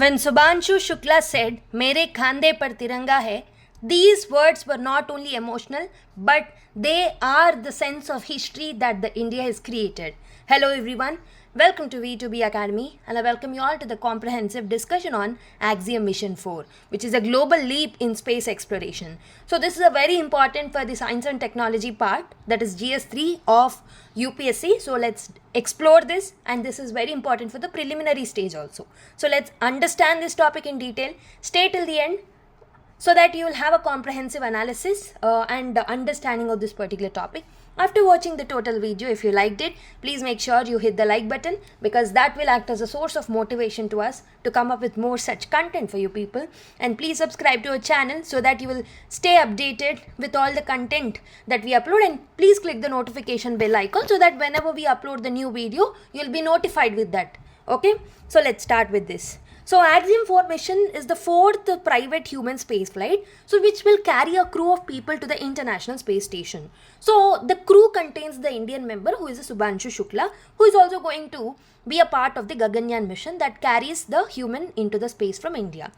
When Shubhanshu Shukla said, "Mere Kandhe par Tiranga hai," these words were not only emotional, but they are the sense of history that the India has created. Hello everyone, welcome to V2B Academy, and I welcome you all to the comprehensive discussion on Axiom Mission 4, which is a global leap in space exploration. So this is a very important for the science and technology part, that is GS3 of UPSC. So let's explore this, and this is very important for the preliminary stage also. So let's understand this topic in detail. Stay till the end so that you will have a comprehensive analysis and understanding of this particular topic. After watching the total video, if you liked it, please make sure you hit the like button, because that will act as a source of motivation to us to come up with more such content for you people. And please subscribe to our channel so that you will stay updated with all the content that we upload, and please click the notification bell icon so that whenever we upload the new video, you'll be notified with that. Okay, so let's start with this. So Axiom-4 mission is the fourth private human space flight, so which will carry a crew of people to the International Space Station. So the crew contains the Indian member, who is Shubhanshu Shukla, who is also going to be a part of the Gaganyaan mission that carries the human into the space from India.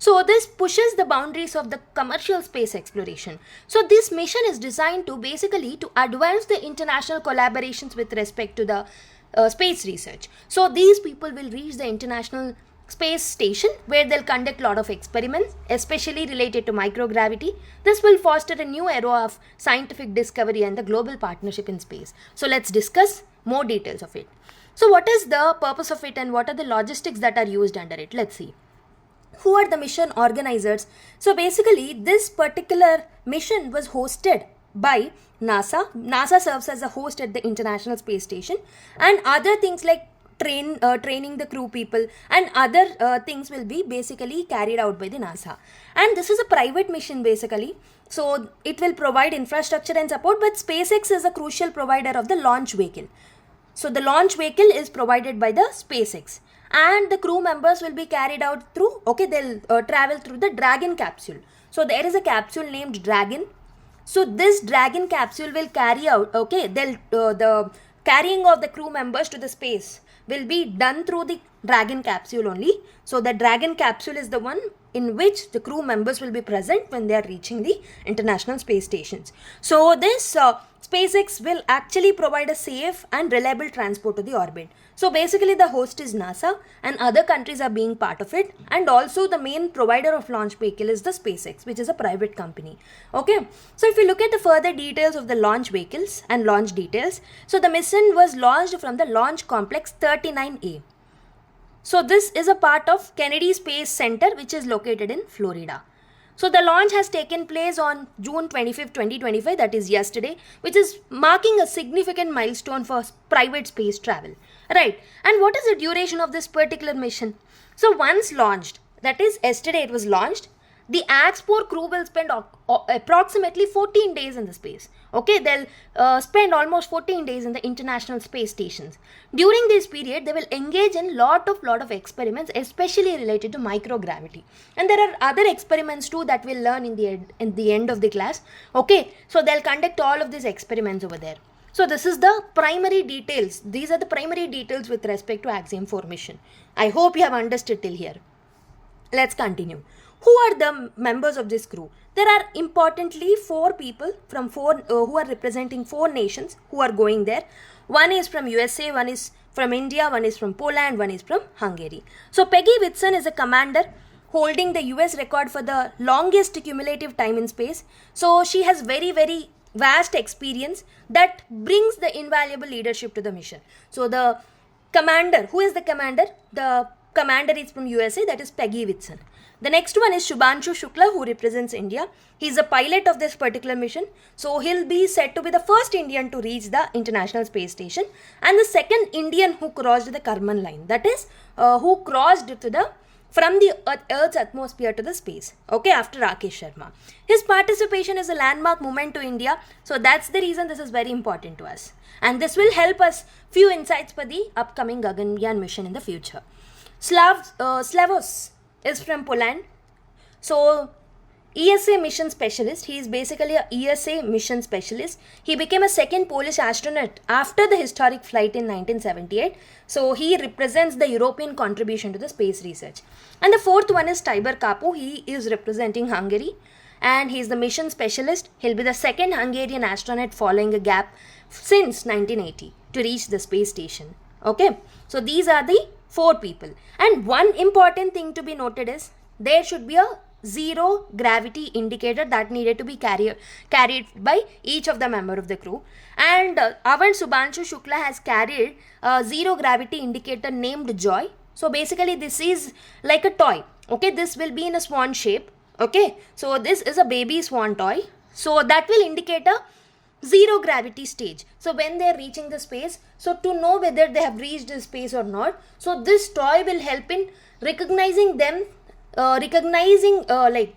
So this pushes the boundaries of the commercial space exploration. So this mission is designed to basically to advance the international collaborations with respect to the space research. So these people will reach the International Space Station, where they'll conduct a lot of experiments, especially related to microgravity. This will foster a new era of scientific discovery and the global partnership in space. So let's discuss more details of it. So what is the purpose of it and what are the logistics that are used under it? Let's see. Who are the mission organizers? So basically, this particular mission was hosted by NASA. NASA serves as a host at the International Space Station, and other things like training the crew people and other things will be basically carried out by the NASA. And this is a private mission basically, so it will provide infrastructure and support, but SpaceX is a crucial provider of the launch vehicle. So the launch vehicle is provided by the SpaceX, and the crew members will be carried out through, they'll travel through the Dragon capsule. So there is a capsule named Dragon. So this Dragon capsule will carry out, the carrying of the crew members to the space will be done through the Dragon capsule only. So the Dragon capsule is the one in which the crew members will be present when they are reaching the International Space Stations. So this SpaceX will actually provide a safe and reliable transport to the orbit. So basically the host is NASA, and other countries are being part of it, and also the main provider of launch vehicle is the SpaceX, which is a private company. Okay, so if you look at the further details of the launch vehicles and launch details, so the mission was launched from the Launch Complex 39A. So this is a part of Kennedy Space Center, which is located in Florida. So the launch has taken place on June 25, 2025, that is yesterday, which is marking a significant milestone for private space travel. Right, and what is the duration of this particular mission? So once launched, that is yesterday it was launched, the Axiom-4 crew will spend approximately 14 days in the space. Okay, they'll spend almost 14 days in the International Space Stations. During this period, they will engage in lot of experiments, especially related to microgravity. And there are other experiments too that we'll learn in the end of the class. Okay, so they'll conduct all of these experiments over there. So this is the primary details. These are the primary details with respect to Axiom-4 mission. I hope you have understood till here. Let's continue. Who are the members of this crew? There are importantly 4 people from who are representing 4 nations who are going there. One is from USA, one is from India, one is from Poland, one is from Hungary. So Peggy Whitson is a commander holding the US record for the longest cumulative time in space. So she has very vast experience that brings the invaluable leadership to the mission. So the commander, who is the commander? The commander is from USA, that is Peggy Whitson. The next one is Shubhanshu Shukla, who represents India. He is a pilot of this particular mission. So he'll be said to be the first Indian to reach the International Space Station, and the second Indian who crossed the Karman line. That is, who crossed from the Earth's atmosphere to the space. Okay, after Rakesh Sharma. His participation is a landmark moment to India. So that's the reason this is very important to us. And this will help us few insights for the upcoming Gaganyaan mission in the future. Slavos is from Poland. So ESA mission specialist. He is basically a ESA mission specialist. He became a second Polish astronaut after the historic flight in 1978. So he represents the European contribution to the space research. And the fourth one is Tibor Kapu. He is representing Hungary and he is the mission specialist. He'll be the second Hungarian astronaut following a gap since 1980 to reach the space station. Okay, so these are the four people. And one important thing to be noted is there should be a zero gravity indicator that needed to be carried by each of the member of the crew. And our Shubhanshu Shukla has carried a zero gravity indicator named Joy. So basically this is like a toy. Okay, this will be in a swan shape. Okay, so this is a baby swan toy. So that will indicate a zero gravity stage. So when they are reaching the space, so to know whether they have reached the space or not, so this toy will help in recognizing them, like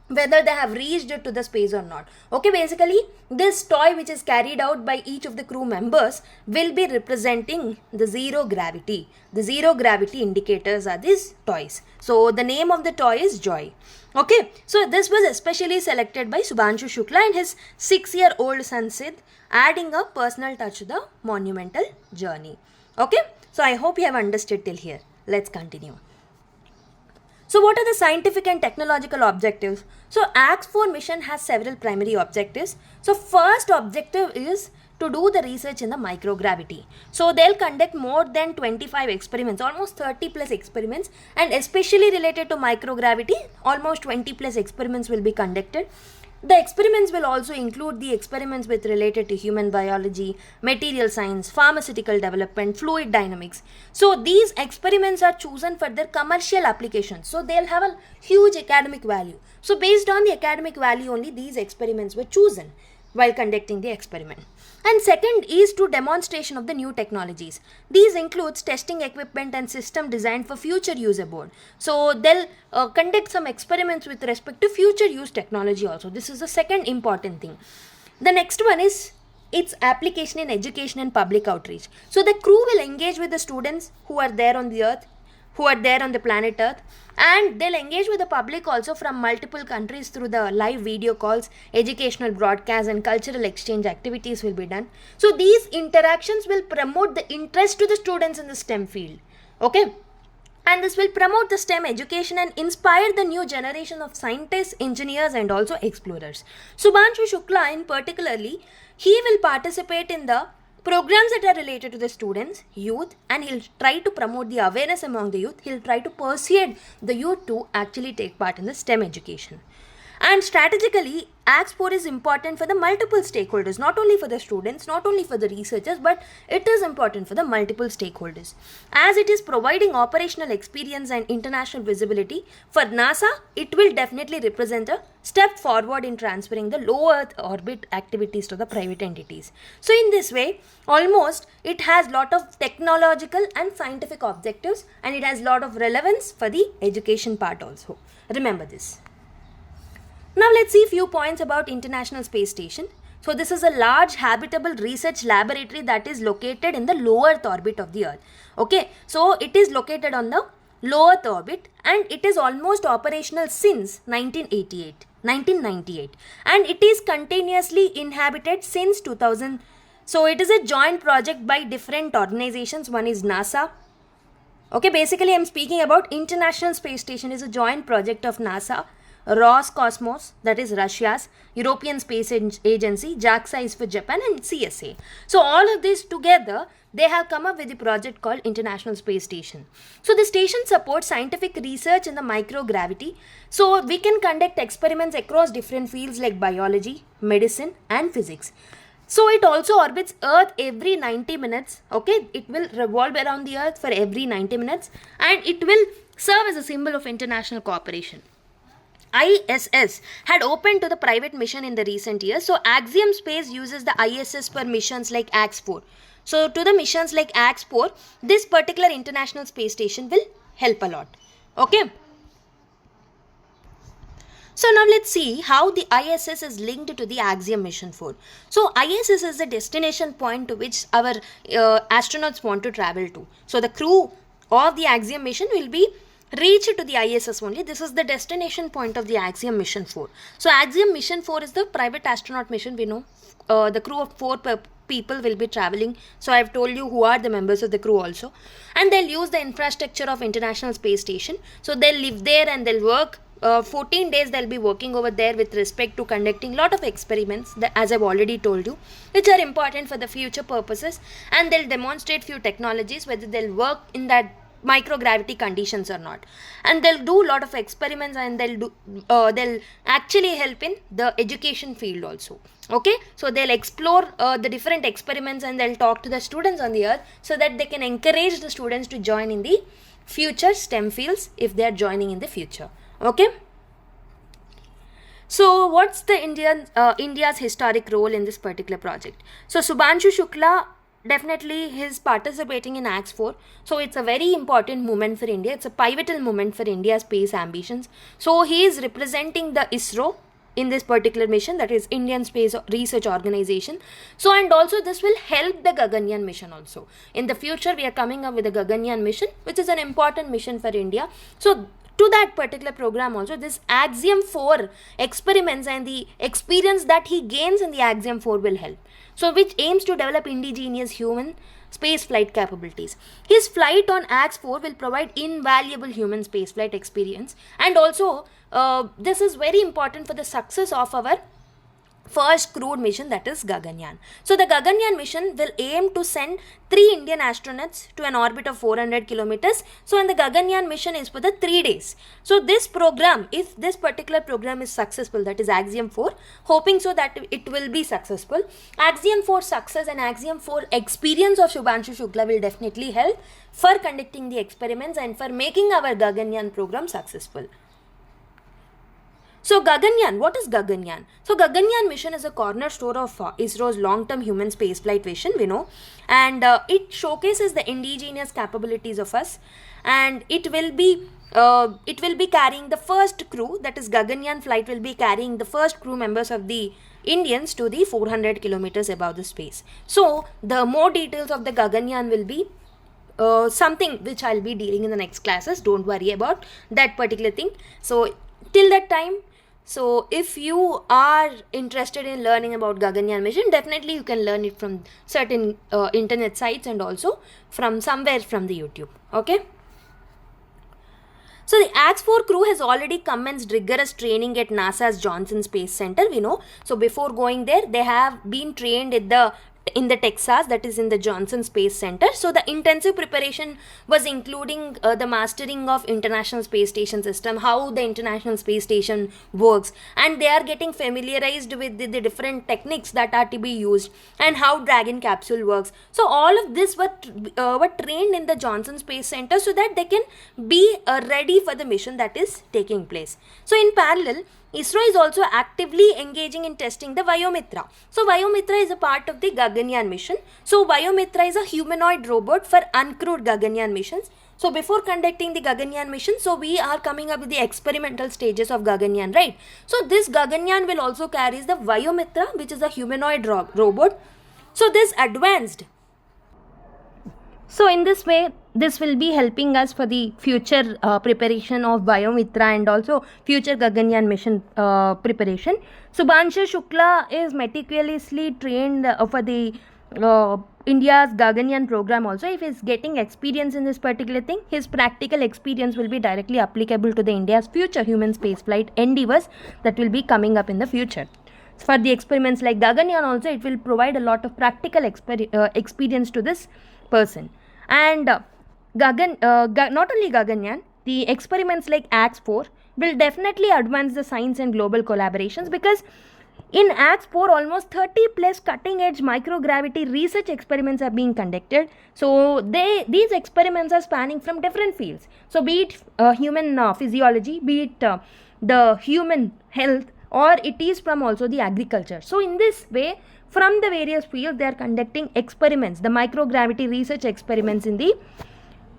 whether they have reached to the space or not. Okay, basically this toy which is carried out by each of the crew members will be representing the zero gravity. The zero gravity indicators are these toys. So the name of the toy is Joy. Okay, so this was especially selected by Shubhanshu Shukla and his 6-year-old son Sid, adding a personal touch to the monumental journey. Okay, so I hope you have understood till here. Let's continue. So what are the scientific and technological objectives? So Axiom-4 mission has several primary objectives. So first objective is to do the research in the microgravity. So they'll conduct more than 25 experiments, almost 30 plus experiments, and especially related to microgravity, almost 20 plus experiments will be conducted. The experiments will also include the experiments with related to human biology, material science, pharmaceutical development, fluid dynamics. So these experiments are chosen for their commercial applications. So they'll have a huge academic value. So based on the academic value only these experiments were chosen while conducting the experiment. And second is to demonstration of the new technologies. These includes testing equipment and system designed for future use aboard. So they'll conduct some experiments with respect to future use technology also. This is the second important thing. The next one is its application in education and public outreach. So the crew will engage with the students who are there on the earth, who are there on the planet Earth, and they'll engage with the public also from multiple countries through the live video calls, educational broadcasts and cultural exchange activities will be done. So these interactions will promote the interest to the students in the STEM field. Okay, and this will promote the STEM education and inspire the new generation of scientists, engineers and also explorers. Shubhanshu Shukla in particularly, he will participate in the programs that are related to the students, youth, and he'll try to promote the awareness among the youth. He'll try to persuade the youth to actually take part in the STEM education. And strategically, Axiom-4 is important for the multiple stakeholders, not only for the students, not only for the researchers, but it is important for the multiple stakeholders. As it is providing operational experience and international visibility, for NASA, it will definitely represent a step forward in transferring the low Earth orbit activities to the private entities. So in this way, almost it has lot of technological and scientific objectives and it has lot of relevance for the education part also. Remember this. Now let's see a few points about International Space Station. So this is a large habitable research laboratory that is located in the low Earth orbit of the Earth. Okay, so it is located on the low Earth orbit and it is almost operational since 1998 and it is continuously inhabited since 2000. So it is a joint project by different organizations. One is NASA. Okay, basically I'm speaking about International Space Station is a joint project of NASA, Roscosmos, that is Russia's, European Space Agency, JAXA is for Japan and CSA. So all of this together, they have come up with a project called International Space Station. So the station supports scientific research in the microgravity. So we can conduct experiments across different fields like biology, medicine and physics. So it also orbits Earth every 90 minutes. Okay, it will revolve around the Earth for every 90 minutes and it will serve as a symbol of international cooperation. ISS had opened to the private mission in the recent years. So Axiom Space uses the ISS for missions like Axiom-4. So to the missions like Axiom-4, this particular International Space Station will help a lot. Okay. So now let's see how the ISS is linked to the Axiom Mission 4. So ISS is the destination point to which our astronauts want to travel to. So the crew of the Axiom mission will be reach to the ISS only. This is the destination point of the Axiom Mission 4. So Axiom Mission 4 is the private astronaut mission. We know the crew of 4 people will be traveling. So I've told you who are the members of the crew also. And they'll use the infrastructure of International Space Station. So they'll live there and they'll work. 14 days they'll be working over there with respect to conducting lot of experiments that, as I've already told you, which are important for the future purposes, and they'll demonstrate few technologies whether they'll work in that microgravity conditions or not, and they'll do a lot of experiments, and they'll actually help in the education field also. Okay, so they'll explore the different experiments and they'll talk to the students on the earth so that they can encourage the students to join in the future STEM fields if they are joining in the future. Okay, so what's the India's historic role in this particular project? So Shubhanshu Shukla, definitely he is participating in Axiom-4. So it's a very important moment for India. It's a pivotal moment for India's space ambitions. So he is representing the ISRO in this particular mission, that is Indian Space Research Organization. So, and also this will help the Gaganyaan mission also. In the future, we are coming up with the Gaganyaan mission, which is an important mission for India. So to that particular program also, this Axiom-4 experiments and the experience that he gains in the Axiom-4 will help. So which aims to develop indigenous human space flight capabilities. His flight on Axiom-4 will provide invaluable human space flight experience, and also this is very important for the success of our first crewed mission, that is Gaganyaan. So the Gaganyaan mission will aim to send 3 Indian astronauts to an orbit of 400 kilometers. So and the Gaganyaan mission is for the 3 days. So this program, if this particular program is successful, that is Axiom-4, hoping so that it will be successful, Axiom-4 success and Axiom-4 experience of Shubhanshu Shukla will definitely help for conducting the experiments and for making our Gaganyaan program successful. So Gaganyaan, what is Gaganyaan? So Gaganyaan mission is a cornerstone of ISRO's long-term human spaceflight vision, we know, and it showcases the indigenous capabilities of us, and it will be carrying the first crew, that is Gaganyaan flight will be carrying the first crew members of the Indians to the 400 kilometers above the space. So the more details of the Gaganyaan will be something which I'll be dealing in the next classes. Don't worry about that particular thing. So till that time, so if you are interested in learning about Gaganyaan mission, definitely you can learn it from certain internet sites and also from somewhere from the YouTube. Okay. So the Axiom-4 crew has already commenced rigorous training at NASA's Johnson Space Center, we know. So before going there, they have been trained in the Texas, that is in the Johnson Space Center. So the intensive preparation was including the mastering of International Space Station system, how the International Space Station works, and they are getting familiarized with the different techniques that are to be used and how Dragon capsule works. So all of this were trained in the Johnson Space Center so that they can be ready for the mission that is taking place. So in parallel, ISRO is also actively engaging in testing the Vayomitra. So Vayomitra is a part of the Gaganyaan mission. So Vayomitra is a humanoid robot for uncrewed Gaganyaan missions. So before conducting the Gaganyaan mission, so we are coming up with the experimental stages of Gaganyaan, right? So this Gaganyaan will also carry the Vayomitra, which is a humanoid robot. So this advanced. So in this way, this will be helping us for the future preparation of Vayomitra and also future Gaganyaan mission preparation. Shubhanshu Shukla is meticulously trained for the India's Gaganyaan program also. If he is getting experience in this particular thing, his practical experience will be directly applicable to the India's future human spaceflight endeavors that will be coming up in the future. For the experiments like Gaganyaan also, it will provide a lot of practical experience to this person. And not only Gaganyaan, the experiments like Axiom-4 will definitely advance the science and global collaborations, because in Axiom-4 almost 30 plus cutting edge microgravity research experiments are being conducted. So these experiments are spanning from different fields. So be it human physiology, be it the human health, or it is from also the agriculture. So in this way, from the various fields, they are conducting experiments, the microgravity research experiments in the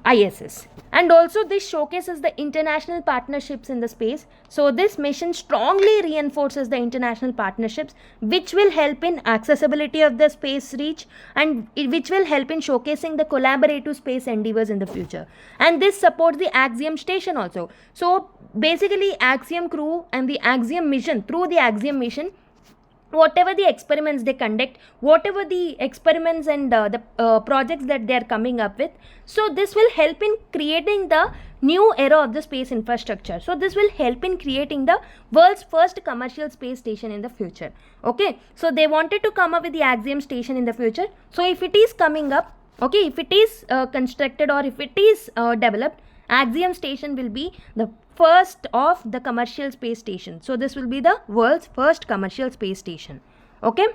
ISS. And also this showcases the international partnerships in the space. So this mission strongly reinforces the international partnerships, which will help in accessibility of the space reach, and which will help in showcasing the collaborative space endeavors in the future. And this supports the Axiom station also. So basically Axiom crew and the Axiom mission, through the Axiom mission, whatever the experiments they conduct, whatever the experiments and the projects that they are coming up with, so this will help in creating the new era of the space infrastructure. So this will help in creating the world's first commercial space station in the future. Okay, so they wanted to come up with the Axiom station in the future. So if it is coming up, okay, if it is constructed or if it is developed, Axiom station will be the first of the commercial space station. So this will be the world's first commercial space station. Okay.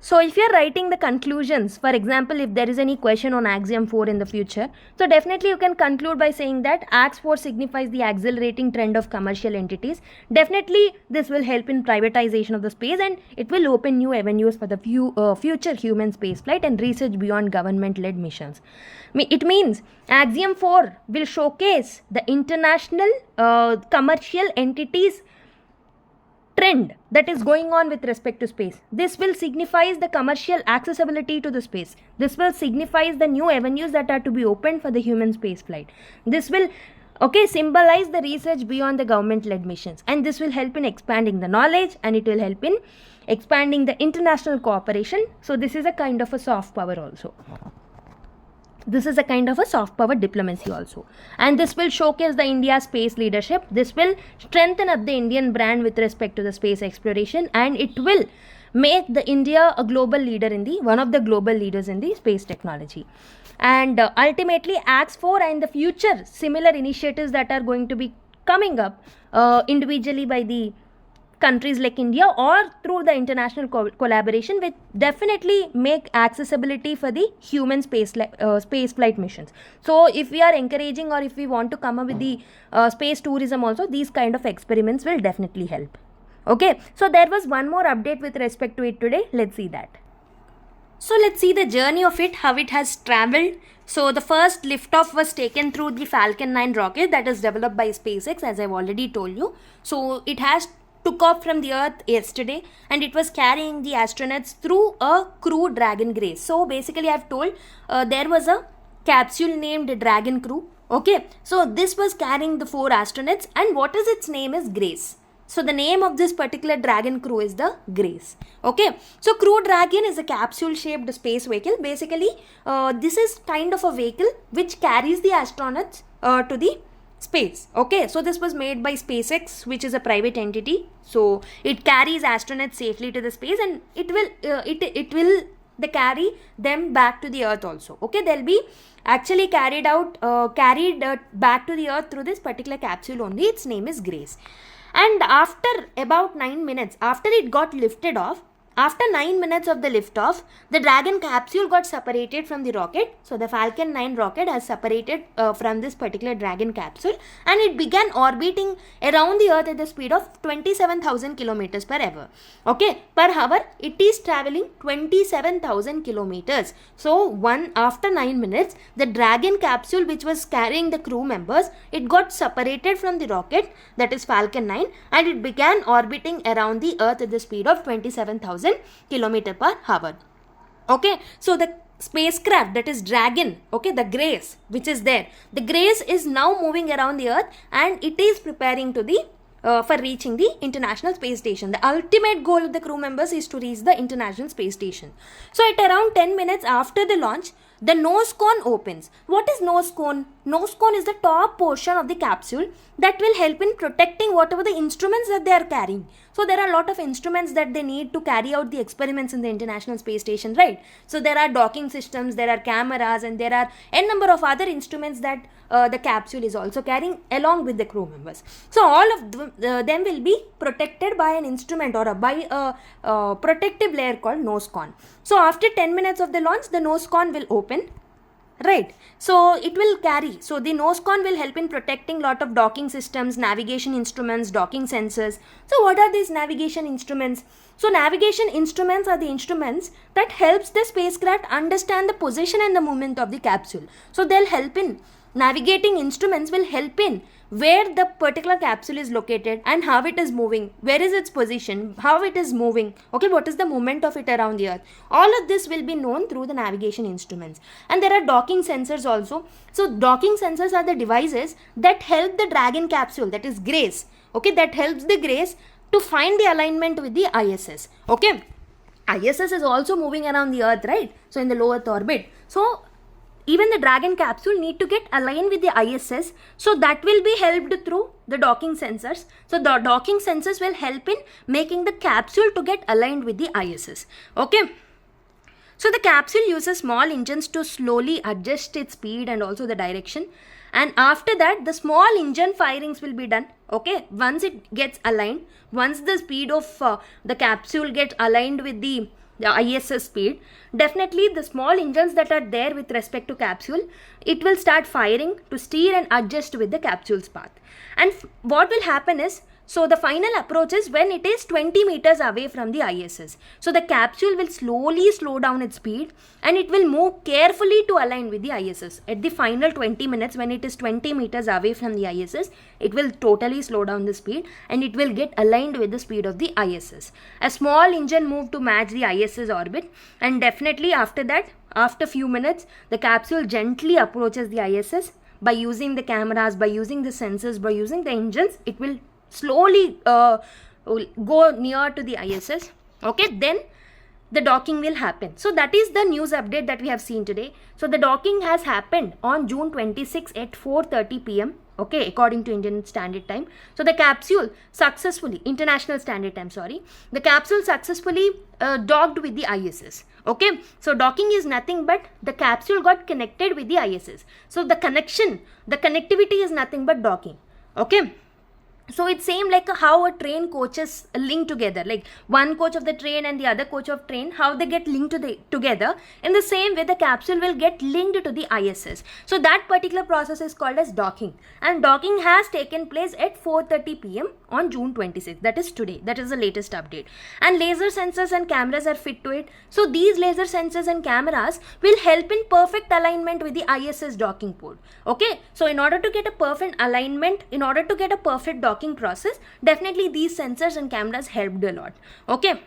So if you are writing the conclusions, for example, if there is any question on Axiom-4 in the future, so definitely you can conclude by saying that Ax-4 signifies the accelerating trend of commercial entities. Definitely this will help in privatization of the space, and it will open new avenues for the future human spaceflight and research beyond government-led missions. It means Axiom-4 will showcase the international commercial entities trend that is going on with respect to space. This will signifies the commercial accessibility to the space. This will signifies the new avenues that are to be opened for the human space flight. This will symbolize the research beyond the government-led missions, and this will help in expanding the knowledge, and it will help in expanding the international cooperation. So this is a kind of a soft power also. This is a kind of a soft power diplomacy also, and this will showcase the India's space leadership. This will strengthen up the Indian brand with respect to the space exploration, and it will make the India a global leader in the one of the global leaders in the space technology. And ultimately Ax-4 and the future similar initiatives that are going to be coming up individually by the countries like India or through the international collaboration will definitely make accessibility for the human space flight missions. So if we are encouraging or if we want to come up with the space tourism also, these kind of experiments will definitely help. Okay, so there was one more update with respect to it today. Let's see that. So let's see the journey of it, how it has traveled. So the first liftoff was taken through the Falcon 9 rocket that is developed by SpaceX, as I've already told you. So it has took off from the Earth yesterday, and it was carrying the astronauts through a Crew Dragon Grace. So basically I've told there was a capsule named Dragon Crew. Okay, so this was carrying the 4 astronauts, and what is its name is Grace. So the name of this particular Dragon Crew is the Grace. Okay, so Crew Dragon is a capsule shaped space vehicle. Basically this is kind of a vehicle which carries the astronauts to the space. Okay, so this was made by SpaceX, which is a private entity. So it carries astronauts safely to the space, and it will carry them back to the Earth also. Okay, they'll be actually carried back to the Earth through this particular capsule only. Its name is Grace. And after about 9 minutes, after it got lifted off, after 9 minutes of the liftoff, the Dragon capsule got separated from the rocket. So the Falcon 9 rocket has separated from this particular Dragon capsule, and it began orbiting around the Earth at the speed of 27,000 kilometers per hour. Okay, per hour it is traveling 27,000 kilometers. So after 9 minutes, the Dragon capsule, which was carrying the crew members, it got separated from the rocket, that is Falcon 9, and it began orbiting around the Earth at the speed of 27,000 kilometer per hour. Okay, so the spacecraft, that is Dragon, okay, the Grace which is there, the Grace is now moving around the Earth, and it is preparing to the for reaching the International Space Station. The ultimate goal of the crew members is to reach the International Space Station. So at around 10 minutes after the launch, the nose cone opens. What is nose cone? Nose cone is the top portion of the capsule that will help in protecting whatever the instruments that they are carrying. So there are a lot of instruments that they need to carry out the experiments in the International Space Station, right? So there are docking systems, there are cameras, and there are n number of other instruments that the capsule is also carrying along with the crew members. So all of them will be protected by an instrument or by a protective layer called nose cone. So after 10 minutes of the launch, the nose cone will open, right? So it will carry. So the nose cone will help in protecting lot of docking systems, navigation instruments, docking sensors. So what are these navigation instruments? So navigation instruments are the instruments that helps the spacecraft understand the position and the movement of the capsule. So they'll help in navigating instruments will help in where the particular capsule is located and how it is moving, where is its position, how it is moving, okay, what is the movement of it around the earth. All of this will be known through the navigation instruments. And there are docking sensors also. So docking sensors are the devices that help the Dragon capsule, that is Grace, okay, that helps the Grace to find the alignment with the ISS, okay. ISS is also moving around the earth, right? So in the low earth orbit. So even the Dragon capsule need to get aligned with the ISS. So that will be helped through the docking sensors. So the docking sensors will help in making the capsule to get aligned with the ISS. Okay. So the capsule uses small engines to slowly adjust its speed and also the direction. And after that, the small engine firings will be done. Okay. Once it gets aligned, once the speed of the capsule gets aligned with the ISS speed, definitely the small engines that are there with respect to capsule, it will start firing to steer and adjust with the capsule's path. And what will happen is, so the final approach is when it is 20 meters away from the ISS. So the capsule will slowly slow down its speed and it will move carefully to align with the ISS. At the final 20 minutes, when it is 20 meters away from the ISS, it will totally slow down the speed and it will get aligned with the speed of the ISS. A small engine move to match the ISS orbit, and definitely after that, after few minutes, the capsule gently approaches the ISS by using the cameras, by using the sensors, by using the engines. It will slowly go near to the ISS. Okay, then the docking will happen. So that is the news update that we have seen today. So the docking has happened on June 26 at 4:30 p.m. Okay, according to Indian Standard Time. So the capsule successfully, International Standard Time, sorry, the capsule successfully docked with the ISS. Okay, so docking is nothing but the capsule got connected with the ISS. So the connectivity is nothing but docking. Okay. So it's same like how a train coaches link together, like one coach of the train and the other coach of train, how they get linked together. In the same way, the capsule will get linked to the ISS. So that particular process is called as docking. And docking has taken place at 4:30 p.m. on June 26th. That is today. That is the latest update. And laser sensors and cameras are fit to it. So these laser sensors and cameras will help in perfect alignment with the ISS docking port. Okay. So in order to get a perfect alignment, in order to get a perfect docking process, definitely these sensors and cameras helped a lot. Okay.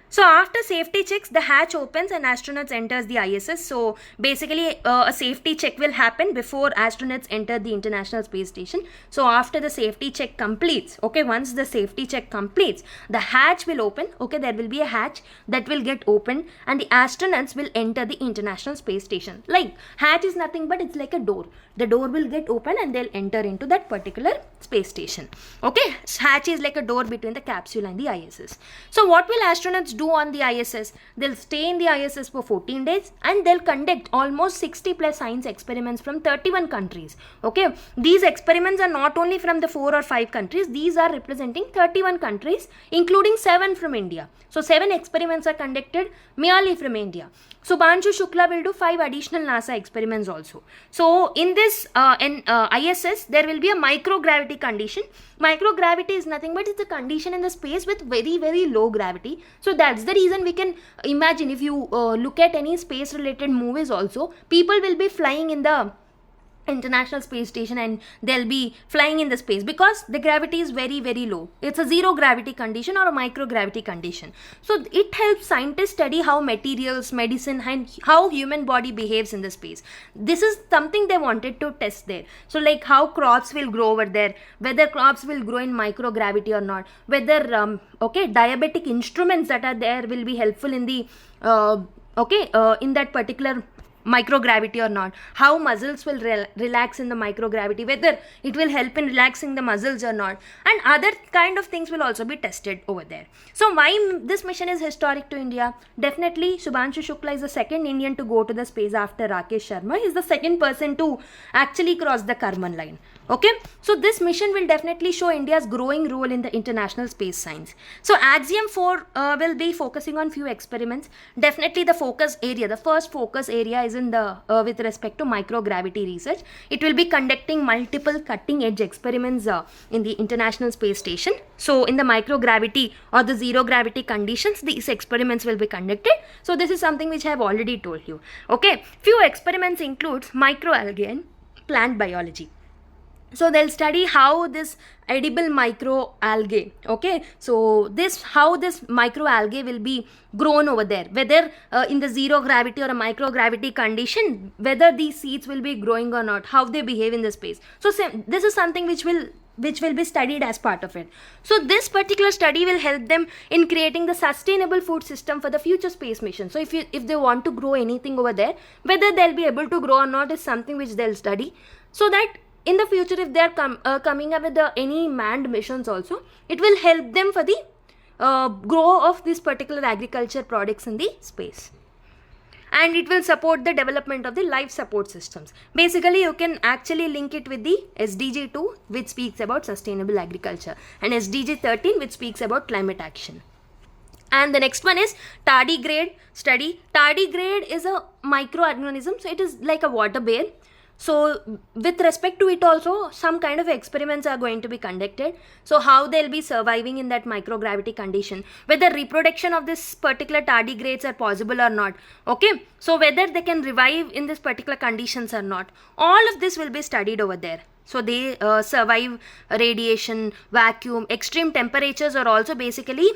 So after safety checks, the hatch opens and astronauts enters the ISS. So basically a safety check will happen before astronauts enter the International Space Station. So after the safety check completes, okay, once the safety check completes, the hatch will open. Okay, there will be a hatch that will get opened and the astronauts will enter the International Space Station. Like hatch is nothing but it's like a door. The door will get open and they'll enter into that particular space station. Okay, hatch is like a door between the capsule and the ISS. So what will astronauts do on the ISS? They'll stay in the ISS for 14 days and they'll conduct almost 60 plus science experiments from 31 countries. Okay, these experiments are not only from the 4 or 5 countries, these are representing 31 countries, including 7 from India. So 7 experiments are conducted merely from India. Shubhanshu Shukla will do 5 additional NASA experiments also. So in this ISS, there will be a microgravity condition. Microgravity is nothing but it's a condition in the space with very, very low gravity. So that's the reason we can imagine, if you look at any space related movies also, people will be flying in the International Space Station and they'll be flying in the space because the gravity is very, very low. It's a zero gravity condition or a microgravity condition. So it helps scientists study how materials, medicine and how human body behaves in the space. This is something they wanted to test there. So like how crops will grow over there, whether crops will grow in microgravity or not, whether diabetic instruments that are there will be helpful in the in that particular microgravity or not, how muscles will relax in the microgravity, whether it will help in relaxing the muscles or not, and other kind of things will also be tested over there. So why this mission is historic to India? Definitely Shubhanshu Shukla is the second Indian to go to the space after Rakesh Sharma. He is the second person to actually cross the Karman line. Okay, so this mission will definitely show India's growing role in the international space science. So Axiom-4 will be focusing on few experiments. Definitely the focus area, the first focus area is in the with respect to microgravity research. It will be conducting multiple cutting edge experiments in the International Space Station. So in the microgravity or the zero gravity conditions, these experiments will be conducted. So this is something which I have already told you. Okay, few experiments includes microalgae and plant biology. So they'll study how this edible microalgae, okay, so how this microalgae will be grown over there, whether in the zero gravity or a microgravity condition, whether these seeds will be growing or not, how they behave in the space. So this is something which will be studied as part of it. So this particular study will help them in creating the sustainable food system for the future space mission. So if they want to grow anything over there, whether they'll be able to grow or not is something which they'll study, so that in the future, if they are coming up with any manned missions also, it will help them for the grow of this particular agriculture products in the space. And it will support the development of the life support systems. Basically, you can actually link it with the SDG 2, which speaks about sustainable agriculture, and SDG 13, which speaks about climate action. And the next one is tardigrade study. Tardigrade is a microorganism, so it is like a water bear. So with respect to it also, some kind of experiments are going to be conducted. So how they'll be surviving in that microgravity condition, whether reproduction of this particular tardigrades are possible or not. Okay, so whether they can revive in this particular conditions or not. All of this will be studied over there. So they survive radiation, vacuum, extreme temperatures are also basically,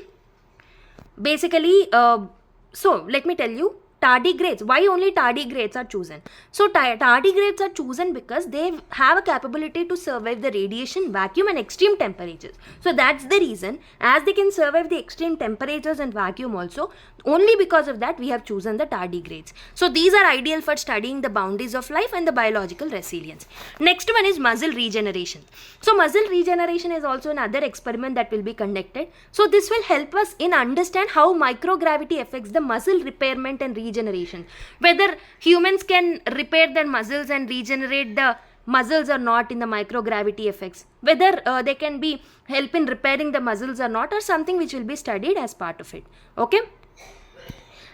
so let me tell you, tardigrades, why only tardigrades are chosen? So tardigrades are chosen because they have a capability to survive the radiation, vacuum and extreme temperatures. So that's the reason, as they can survive the extreme temperatures and vacuum also, only because of that we have chosen the tardigrades. So these are ideal for studying the boundaries of life and the biological resilience. Next one is muscle regeneration. So muscle regeneration is also another experiment that will be conducted. So this will help us in understand how microgravity affects the muscle repairment and regeneration, whether humans can repair their muscles and regenerate the muscles or not in the microgravity effects, whether they can be help in repairing the muscles or not, or something which will be studied as part of it. Okay.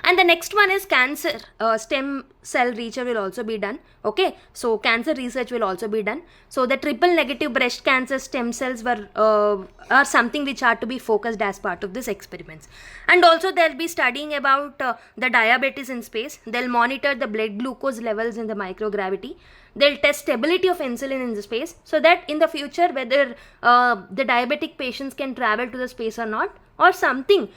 And the next one is cancer stem cell research will also be done. Okay, so cancer research will also be done. So the triple negative breast cancer stem cells are something which are to be focused as part of this experiments. And also they'll be studying about the diabetes in space. They'll monitor the blood glucose levels in the microgravity. They'll test stability of insulin in the space, so that in the future whether the diabetic patients can travel to the space or not, or something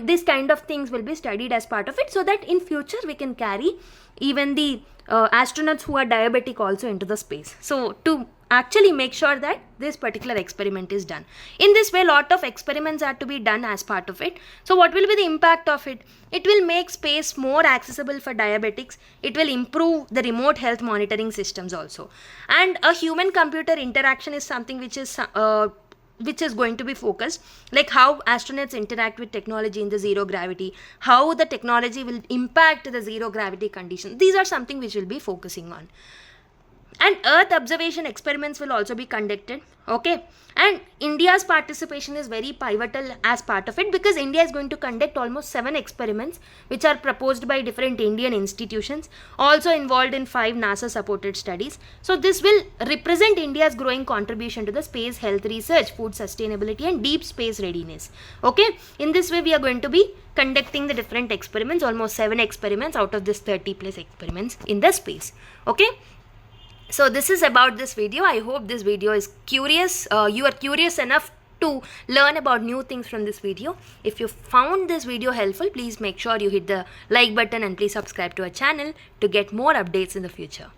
this kind of things will be studied as part of it, so that in future we can carry even the astronauts who are diabetic also into the space. So to actually make sure that this particular experiment is done. In this way, lot of experiments are to be done as part of it. So what will be the impact of it? It will make space more accessible for diabetics. It will improve the remote health monitoring systems also. And a human computer interaction is something which is going to be focused, like how astronauts interact with technology in the zero gravity, how the technology will impact the zero gravity condition. These are something which will be focusing on. And Earth observation experiments will also be conducted. Okay, and India's participation is very pivotal as part of it, because India is going to conduct almost 7 experiments which are proposed by different Indian institutions, also involved in 5 NASA supported studies. So this will represent India's growing contribution to the space health research, food sustainability and deep space readiness. Okay, in this way we are going to be conducting the different experiments, almost 7 experiments out of this 30 plus experiments in the space. Okay. So this is about this video. I hope this video is curious. You are curious enough to learn about new things from this video. If you found this video helpful, please make sure you hit the like button and please subscribe to our channel to get more updates in the future.